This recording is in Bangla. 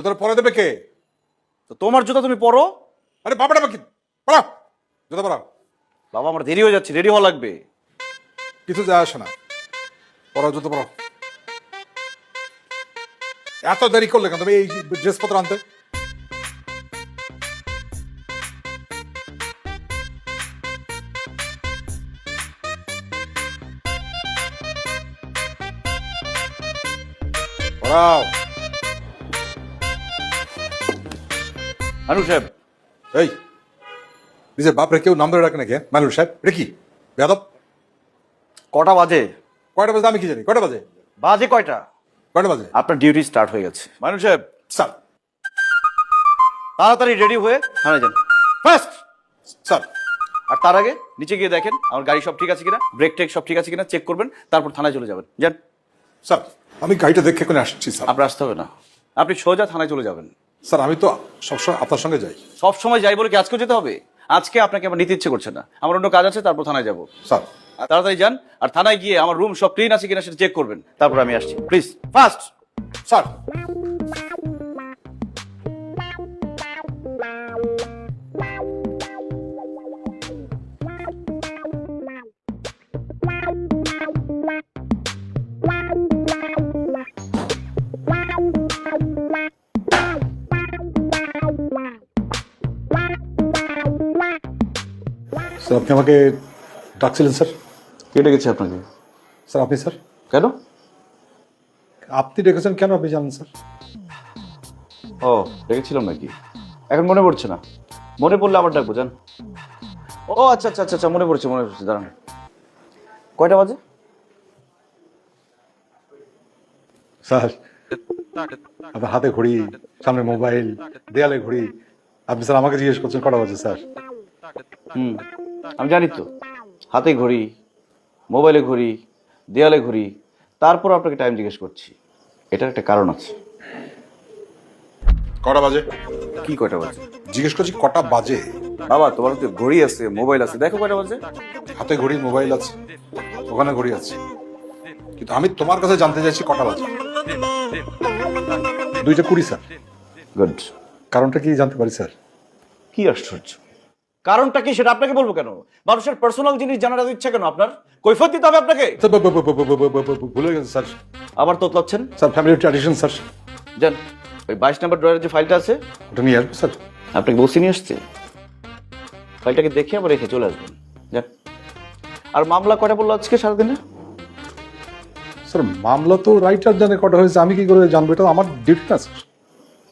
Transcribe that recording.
জুতোটা পরে দেবে কে? তো তোমার জুতা তুমি পরো। আরে বাবাটা বাকি পড়াও, জুতো পড়াও। বাবা আমার দেরি হয়ে যাচ্ছে, রেডি হওয়া লাগবে। কিছু যায় আসে না, পড়াও, জুতো পড়াও। এত দেরি করলে কেন তুমি এই ড্রেসপত্র আনতে? পড়াও। মানুষ সাহেব, এই নিজের বাপরে কেউ নাম ধরে ডাকে নাকি? মানুষ সাহেব এটা কি বেয়াদব? কটা বাজে? কয়টা বাজে আমি কি জানি? কয়টা বাজে? বাজে কয়টা? কয়টা বাজে? আপনার ডিউটি স্টার্ট হয়ে গেছে। মানুষ সাহেব স্যার, তাড়াতাড়ি রেডি হয়ে থানায় যান ফার্স্ট। স্যার। আর তার আগে নিচে গিয়ে দেখেন আমার গাড়ি সব ঠিক আছে কিনা, ব্রেক টেক সব ঠিক আছে কিনা চেক করবেন, তারপর থানায় চলে যাবেন। যান। স্যার আমি গাড়িটা দেখে করে আসছি স্যার। আপনার আসতে হবে না, আপনি সোজা থানায় চলে যাবেন। স্যার আমি তো সবসময় আপনার সঙ্গে যাই। সব সময় যাই বলে কি আজকেও যেতে হবে? আজকে আপনাকে আমার নিতে ইচ্ছে করছে না, আমার অন্য কাজ আছে, তারপর থানায় যাবো। স্যার আর তাড়াতাড়ি যান, আর থানায় গিয়ে আমার রুম সব ক্লিন আছে কিনা সেটা চেক করবেন, তারপর আমি আসছি। Please fast. স্যার। স্যার আপনি আমাকে ডাকছিলেন স্যার? কে ডেকেছে আপনাকে? স্যার আপনি স্যার? কেন? আপনি ডেকেছেন কেন আপনি জানেন স্যার? ও ডেকেছিলাম নাকি? এখন মনে পড়ছে না, মনে পড়লে আবার ডাকবো। যান। ও আচ্ছা আচ্ছা আচ্ছা, মনে পড়ছে মনে পড়ছে, দাঁড়ান। কয়টা বাজে? স্যার আপনার হাতে ঘড়ি, সামনে মোবাইল, দেয়ালে ঘড়ি, আপনি স্যার আমাকে জিজ্ঞেস করছেন কটা বাজে স্যার? আমি জানি তো, হাতে ঘড়ি, মোবাইলে ঘড়ি, দেয়ালে ঘড়ি, তারপর আপনাকে টাইম জিজ্ঞেস করছি। এটার একটা কারণ আছে। কটা বাজে? কি কয়টা বাজে? জিজ্ঞেস করছি কটা বাজে। বাবা তোমার তো ঘড়ি আছে, মোবাইল আছে, দেখো কয়টা বাজে। হাতে ঘড়ি, মোবাইল আছে, ওখানে ঘড়ি আছে, কিন্তু আমি তোমার কাছে জানতে চাইছি কটা বাজে। 2:20 স্যার। গুড। কারণটা কি জানতে পারি স্যার? কি আশ্চর্য, কারণটা কি সেটা আপনাকে বলবো কেন? মানুষের পার্সোনাল জিনিস জানার এত ইচ্ছা কেন আপনার? কৈফিয়ত দিতে হবে আপনাকে। স্যার, ভুলে গেছে স্যার। আবার তোতলাচ্ছেন? Sir family tradition sir. যান, ওই 22 নম্বর ড্রয়ারের যে ফাইলটা আছে ওটা নিয়ে আসবো স্যার। আপনাকে বসে নিয়ে আসছে, ফাইলটাকে দেখে আবার রেখে চলে আসবেন। যান। আর মামলা কয়টা বললো আজকে সারাদিনে? স্যার মামলা তো রাইটার জানে কটা হয়েছে, আমি কি করে জানবো? এটা আমার ডিউটি না স্যার।